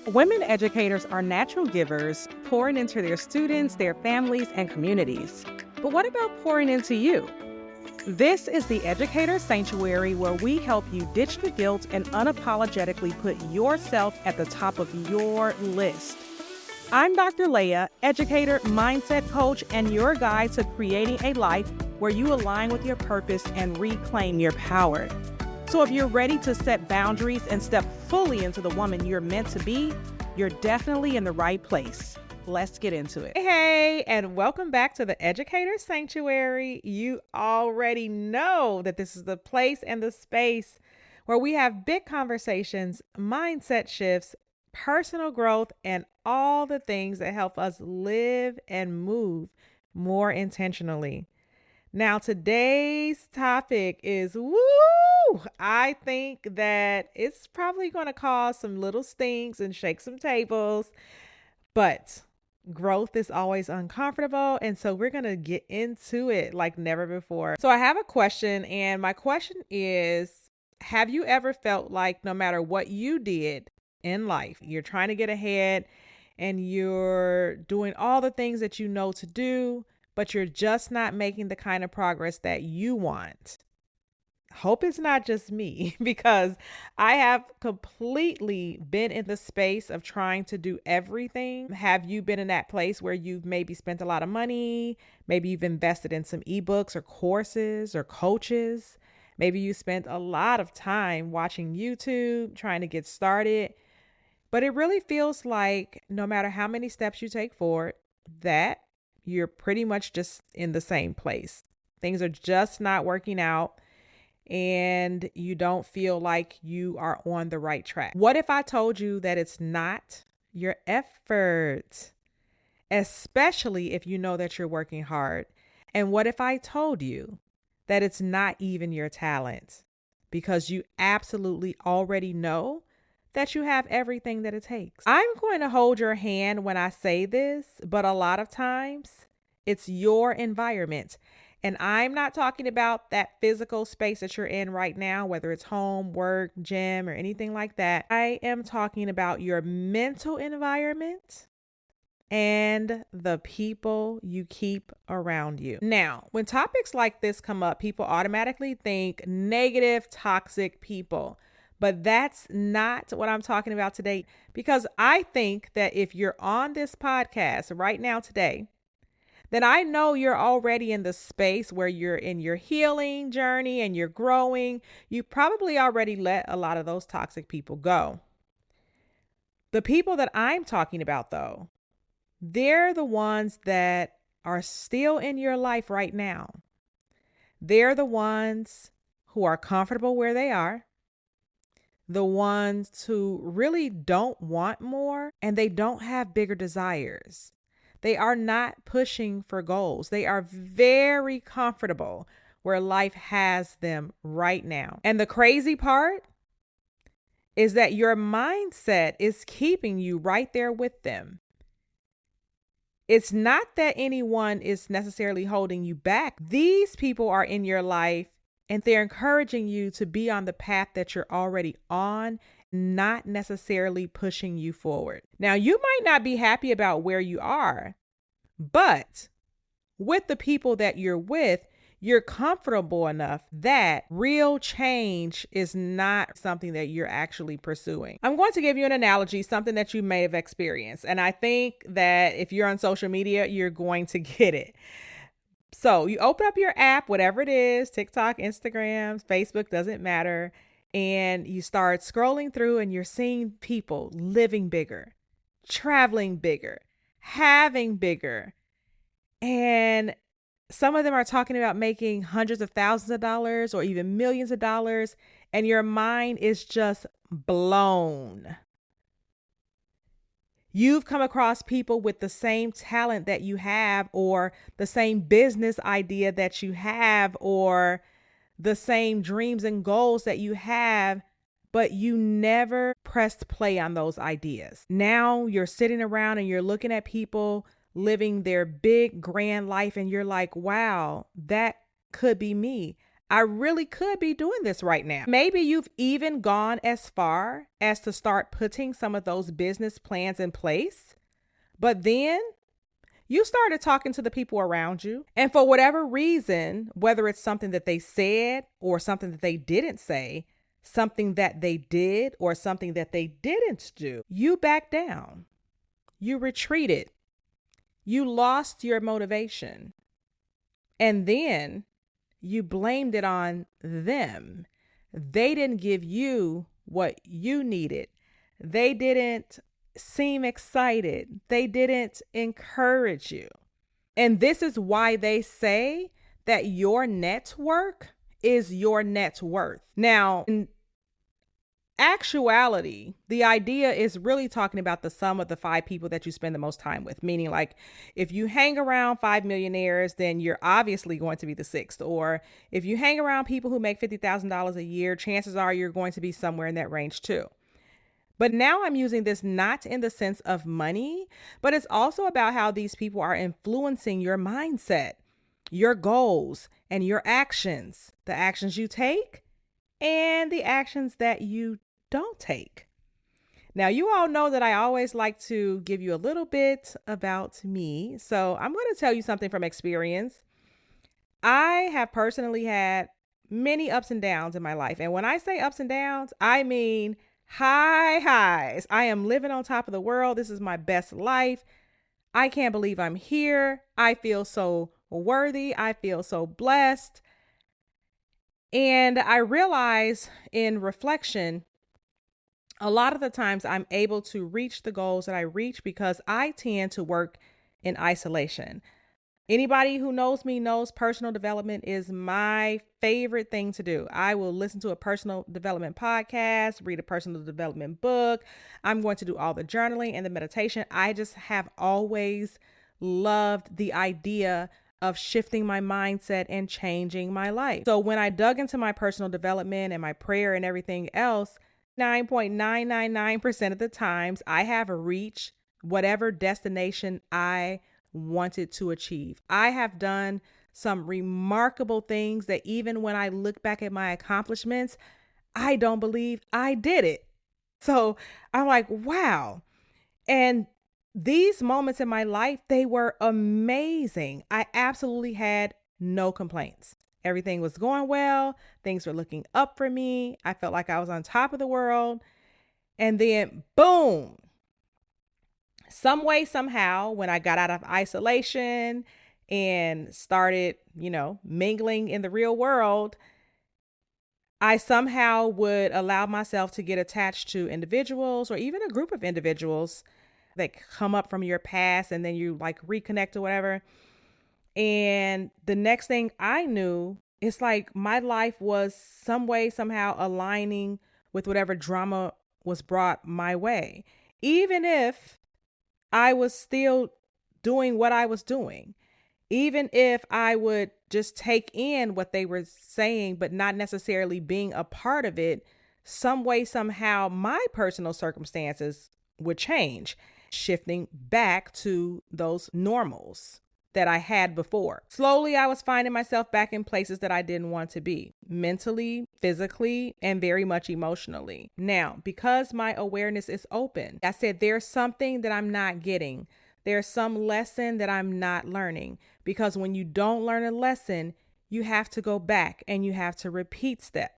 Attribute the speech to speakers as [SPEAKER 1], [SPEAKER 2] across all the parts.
[SPEAKER 1] Women educators are natural givers, pouring into their students, their families, and communities. But what about pouring into you? This is the Educator Sanctuary, where we help you ditch the guilt and unapologetically put yourself at the top of your list. I'm Dr. Leah, educator, mindset coach, and your guide to creating a life where you align with your purpose and reclaim your power. So if you're ready to set boundaries and step fully into the woman you're meant to be, you're definitely in the right place. Let's get into it.
[SPEAKER 2] Hey, and welcome back to the Educator Sanctuary. You already know that this is the place and the space where we have big conversations, mindset shifts, personal growth, and all the things that help us live and move more intentionally. Now, today's topic is I think that it's probably going to cause some little stings and shake some tables, but growth is always uncomfortable. And so we're going to get into it like never before. So I have a question, and my question is, have you ever felt like no matter what you did in life, you're trying to get ahead and you're doing all the things that you know to do, but you're just not making the kind of progress that you want? Hope it's not just me, because I have completely been in the space of trying to do everything. Have you been in that place where you've maybe spent a lot of money? Maybe you've invested in some ebooks or courses or coaches. Maybe you spent a lot of time watching YouTube, trying to get started. But it really feels like no matter how many steps you take forward, that you're pretty much just in the same place. Things are just not working out, and you don't feel like you are on the right track. What if I told you that it's not your effort, especially if you know that you're working hard? And what if I told you that it's not even your talent, because you absolutely already know that you have everything that it takes? I'm going to hold your hand when I say this, but a lot of times it's your environment. And I'm not talking about that physical space that you're in right now, whether it's home, work, gym, or anything like that. I am talking about your mental environment and the people you keep around you. Now, when topics like this come up, people automatically think negative, toxic people. But that's not what I'm talking about today, because I think that if you're on this podcast right now today, then I know you're already in the space where you're in your healing journey and you're growing. You probably already let a lot of those toxic people go. The people that I'm talking about, though, they're the ones that are still in your life right now. They're the ones who are comfortable where they are, the ones who really don't want more, and they don't have bigger desires. They are not pushing for goals. They are very comfortable where life has them right now. And the crazy part is that your mindset is keeping you right there with them. It's not that anyone is necessarily holding you back. These people are in your life and they're encouraging you to be on the path that you're already on, not necessarily pushing you forward. Now, you might not be happy about where you are, but with the people that you're with, you're comfortable enough that real change is not something that you're actually pursuing. I'm going to give you an analogy, something that you may have experienced. And I think that if you're on social media, you're going to get it. So you open up your app, whatever it is, TikTok, Instagram, Facebook, doesn't matter. And you start scrolling through and you're seeing people living bigger, traveling bigger, having bigger. And some of them are talking about making hundreds of thousands of dollars or even millions of dollars. And your mind is just blown. You've come across people with the same talent that you have, or the same business idea that you have, or the same dreams and goals that you have, but you never pressed play on those ideas. Now you're sitting around and you're looking at people living their big, grand life, and you're like, wow, that could be me. I really could be doing this right now. Maybe you've even gone as far as to start putting some of those business plans in place, but then you started talking to the people around you. And for whatever reason, whether it's something that they said or something that they didn't say, something that they did or something that they didn't do, you backed down. You retreated. You lost your motivation. And then you blamed it on them. They didn't give you what you needed. They didn't seem excited. They didn't encourage you. And this is why they say that your network is your net worth. Now, in actuality, the idea is really talking about the sum of the 5 people that you spend the most time with, meaning like if you hang around 5 millionaires, then you're obviously going to be the 6th. Or if you hang around people who make $50,000 a year, chances are you're going to be somewhere in that range too. But now I'm using this not in the sense of money, but it's also about how these people are influencing your mindset, your goals, and your actions, the actions you take and the actions that you don't take. Now, you all know that I always like to give you a little bit about me. So I'm going to tell you something from experience. I have personally had many ups and downs in my life. And when I say ups and downs, I mean high highs. I am living on top of the world. This is my best life. I can't believe I'm here. I feel so worthy. I feel so blessed. And I realize in reflection, a lot of the times I'm able to reach the goals that I reach because I tend to work in isolation. Anybody who knows me knows personal development is my favorite thing to do. I will listen to a personal development podcast, read a personal development book. I'm going to do all the journaling and the meditation. I just have always loved the idea of shifting my mindset and changing my life. So when I dug into my personal development and my prayer and everything else, 9.999% of the times I have reached whatever destination I wanted to achieve. I have done some remarkable things that even when I look back at my accomplishments, I don't believe I did it. So I'm like, wow. And these moments in my life, they were amazing. I absolutely had no complaints. Everything was going well. Things were looking up for me. I felt like I was on top of the world. And then boom, some way, somehow, when I got out of isolation and started, mingling in the real world, I somehow would allow myself to get attached to individuals or even a group of individuals that come up from your past, and then you like reconnect or whatever. And the next thing I knew, it's like my life was some way, somehow aligning with whatever drama was brought my way. Even if I was still doing what I was doing, even if I would just take in what they were saying, but not necessarily being a part of it, some way, somehow my personal circumstances would change, shifting back to those normals that I had before. Slowly, I was finding myself back in places that I didn't want to be, mentally, physically, and very much emotionally. Now, because my awareness is open, I said there's something that I'm not getting. There's some lesson that I'm not learning, because when you don't learn a lesson, you have to go back and you have to repeat steps.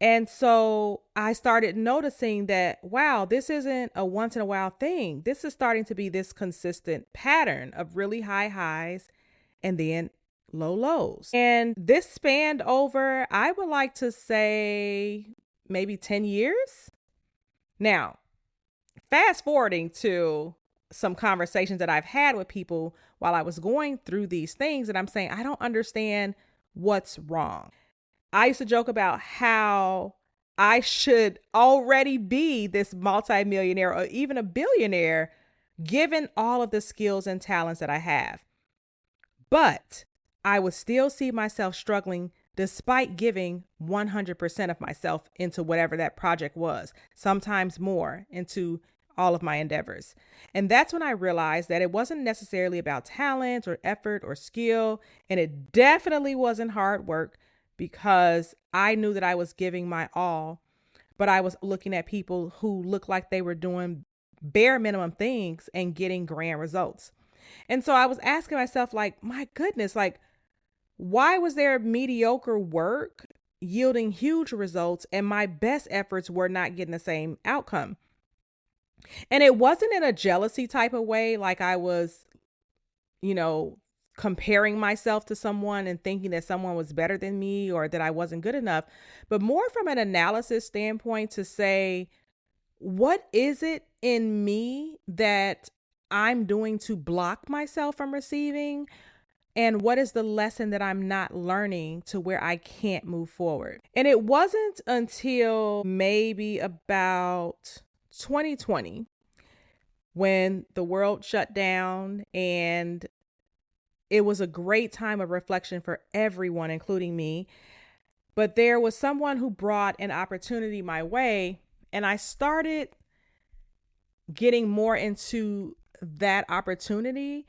[SPEAKER 2] And so I started noticing that, wow, this isn't a once in a while thing. This is starting to be this consistent pattern of really high highs and then low lows. And this spanned over, I would like to say, maybe 10 years. Now, fast forwarding to some conversations that I've had with people while I was going through these things, and I'm saying, I don't understand what's wrong. I used to joke about how I should already be this multimillionaire or even a billionaire, given all of the skills and talents that I have. But I would still see myself struggling despite giving 100% of myself into whatever that project was, sometimes more into all of my endeavors. And that's when I realized that it wasn't necessarily about talent or effort or skill, and it definitely wasn't hard work, because I knew that I was giving my all, but I was looking at people who looked like they were doing bare minimum things and getting grand results. And so I was asking myself, like, my goodness, like, why was there mediocre work yielding huge results and my best efforts were not getting the same outcome? And it wasn't in a jealousy type of way, like I was, you know, comparing myself to someone and thinking that someone was better than me or that I wasn't good enough, but more from an analysis standpoint to say, what is it in me that I'm doing to block myself from receiving? And what is the lesson that I'm not learning to where I can't move forward? And it wasn't until maybe about 2020 when the world shut down, and it was a great time of reflection for everyone, including me. But there was someone who brought an opportunity my way, and I started getting more into that opportunity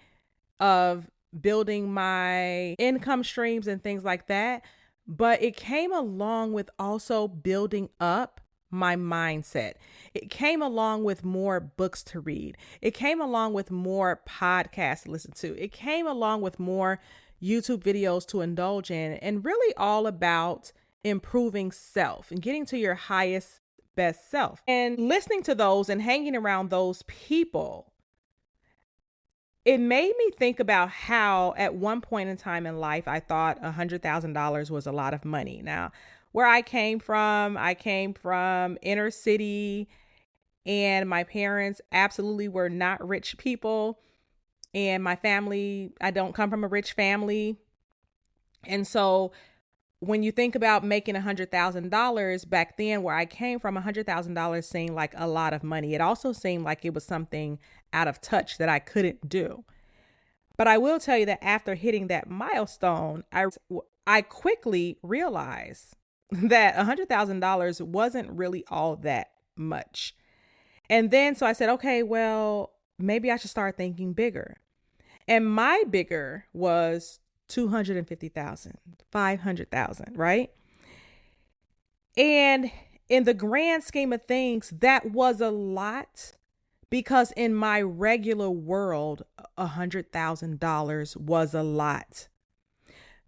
[SPEAKER 2] of building my income streams and things like that. But it came along with also building up my mindset. It came along with more books to read. It came along with more podcasts to listen to. It came along with more YouTube videos to indulge in, and really all about improving self and getting to your highest, best self. And listening to those and hanging around those people, it made me think about how at one point in time in life, I thought $100,000 was a lot of money. Now, where I came from inner city, and my parents absolutely were not rich people. And my family, I don't come from a rich family. And so when you think about making $100,000 back then, where I came from, $100,000 seemed like a lot of money. It also seemed like it was something out of touch that I couldn't do. But I will tell you that after hitting that milestone, I quickly realized that $100,000 wasn't really all that much. And then so I said, okay, well, maybe I should start thinking bigger. And my bigger was 250,000, 500,000, right? And in the grand scheme of things, that was a lot, because in my regular world, $100,000 was a lot.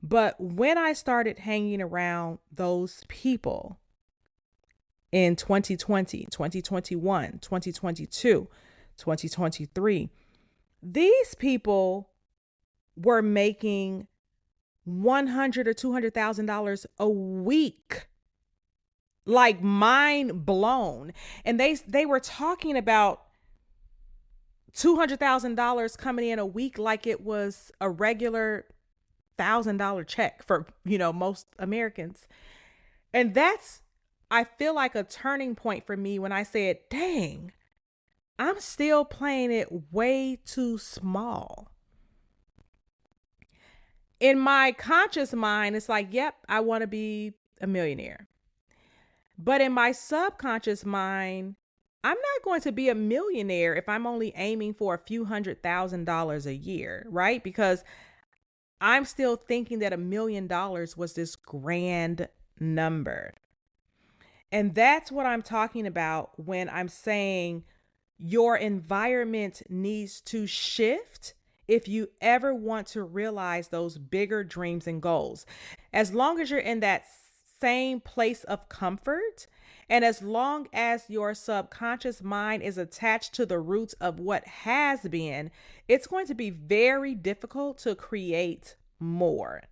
[SPEAKER 2] But when I started hanging around those people in 2020, 2021, 2022, 2023, these people were making $100,000 or $200,000 a week, like mind blown. And they were talking about $200,000 coming in a week like it was a regular $1,000 check for, most Americans. And that's, I feel like, a turning point for me when I said, dang, I'm still playing it way too small. In my conscious mind, it's like, yep, I want to be a millionaire. But in my subconscious mind, I'm not going to be a millionaire if I'm only aiming for a few $100,000 a year, right? Because I'm still thinking that $1 million was this grand number. And that's what I'm talking about when I'm saying your environment needs to shift if you ever want to realize those bigger dreams and goals. As long as you're in that same place of comfort, and as long as your subconscious mind is attached to the roots of what has been, it's going to be very difficult to create more.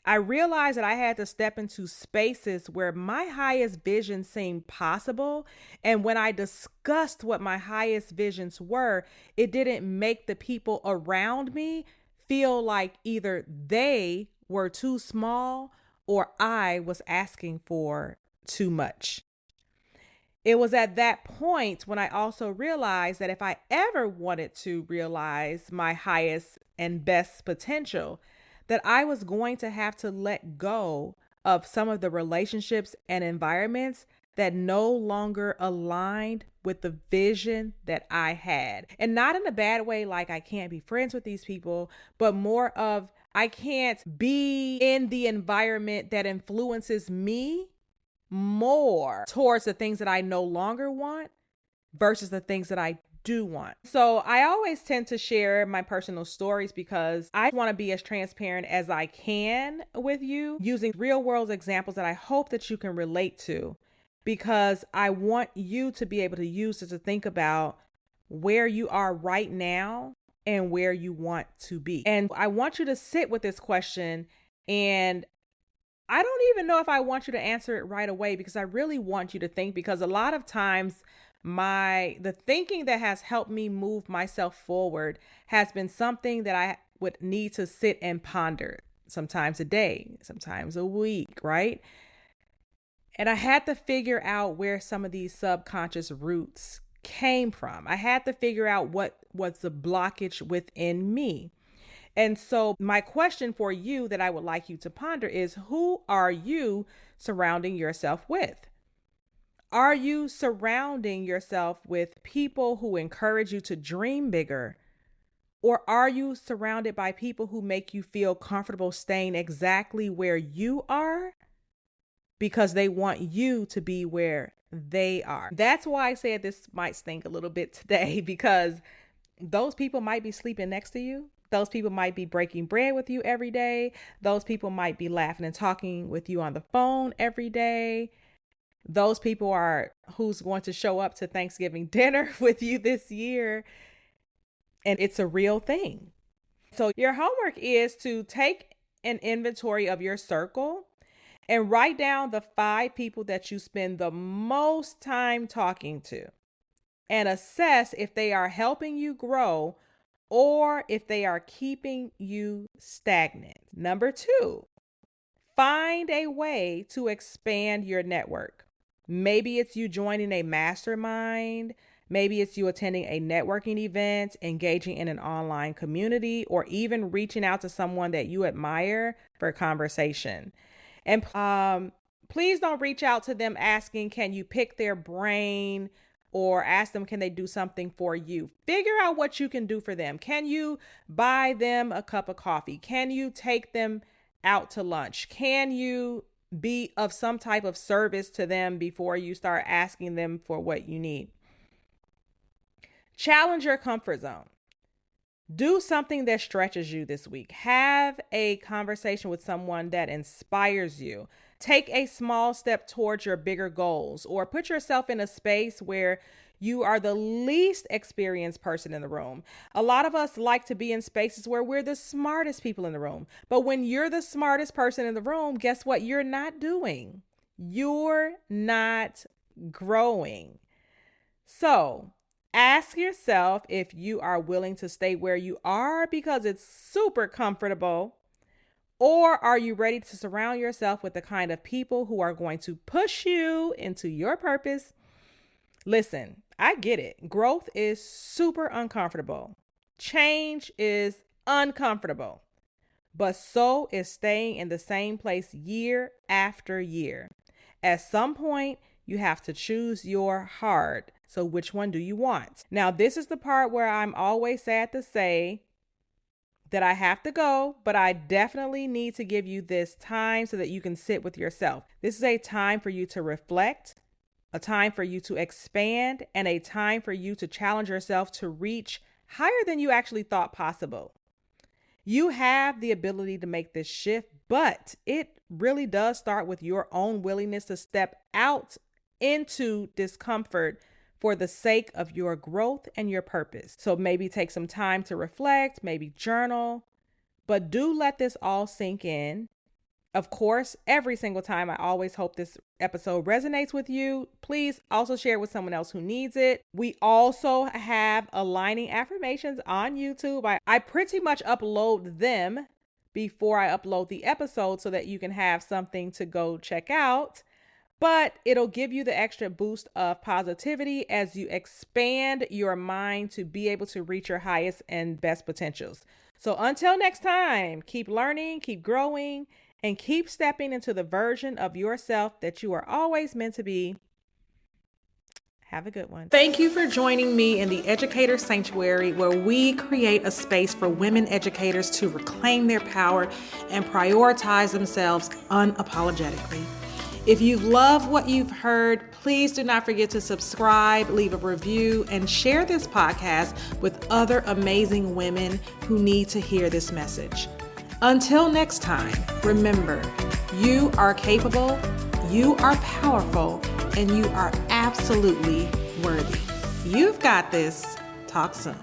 [SPEAKER 2] I realized that I had to step into spaces where my highest vision seemed possible. And when I discussed what my highest visions were, it didn't make the people around me feel like either they were too small or I was asking for too much. It was at that point when I also realized that if I ever wanted to realize my highest and best potential, that I was going to have to let go of some of the relationships and environments that no longer aligned with the vision that I had. And not in a bad way, like I can't be friends with these people, but more of I can't be in the environment that influences me more towards the things that I no longer want versus the things that I do want. So I always tend to share my personal stories because I want to be as transparent as I can with you using real world examples that I hope that you can relate to, because I want you to be able to use it to think about where you are right now and where you want to be. And I want you to sit with this question, and I don't even know if I want you to answer it right away, because I really want you to think, because a lot of times the thinking that has helped me move myself forward has been something that I would need to sit and ponder, sometimes a day, sometimes a week, right? And I had to figure out where some of these subconscious roots came from. I had to figure out what was the blockage within me. And so my question for you that I would like you to ponder is, who are you surrounding yourself with? Are you surrounding yourself with people who encourage you to dream bigger? Or are you surrounded by people who make you feel comfortable staying exactly where you are because they want you to be where they are? That's why I said this might stink a little bit today, because those people might be sleeping next to you. Those people might be breaking bread with you every day. Those people might be laughing and talking with you on the phone every day. Those people are who's going to show up to Thanksgiving dinner with you this year. And it's a real thing. So your homework is to take an inventory of your circle and write down the 5 people that you spend the most time talking to, and assess if they are helping you grow or if they are keeping you stagnant. Number 2, find a way to expand your network. Maybe it's you joining a mastermind. Maybe it's you attending a networking event, engaging in an online community, or even reaching out to someone that you admire for a conversation. And please don't reach out to them asking, can you pick their brain? Or ask them, can they do something for you? Figure out what you can do for them. Can you buy them a cup of coffee? Can you take them out to lunch? Can you be of some type of service to them before you start asking them for what you need? Challenge your comfort zone. Do something that stretches you this week. Have a conversation with someone that inspires you. Take a small step towards your bigger goals, or put yourself in a space where you are the least experienced person in the room. A lot of us like to be in spaces where we're the smartest people in the room. But when you're the smartest person in the room, guess what you're not doing? You're not growing. So ask yourself if you are willing to stay where you are because it's super comfortable, or are you ready to surround yourself with the kind of people who are going to push you into your purpose? Listen, I get it. Growth is super uncomfortable. Change is uncomfortable, but so is staying in the same place year after year. At some point, you have to choose your heart. So which one do you want? Now, this is the part where I'm always sad to say that I have to go, but I definitely need to give you this time so that you can sit with yourself. This is a time for you to reflect, a time for you to expand, and a time for you to challenge yourself to reach higher than you actually thought possible. You have the ability to make this shift, but it really does start with your own willingness to step out into discomfort for the sake of your growth and your purpose. So maybe take some time to reflect, maybe journal, but do let this all sink in. Of course, every single time, I always hope this episode resonates with you. Please also share with someone else who needs it. We also have aligning affirmations on YouTube. I pretty much upload them before I upload the episode so that you can have something to go check out. But it'll give you the extra boost of positivity as you expand your mind to be able to reach your highest and best potentials. So until next time, keep learning, keep growing, and keep stepping into the version of yourself that you are always meant to be. Have a good one.
[SPEAKER 1] Thank you for joining me in the Educator Sanctuary, where we create a space for women educators to reclaim their power and prioritize themselves unapologetically. If you've loved what you've heard, please do not forget to subscribe, leave a review, and share this podcast with other amazing women who need to hear this message. Until next time, remember, you are capable, you are powerful, and you are absolutely worthy. You've got this. Talk soon.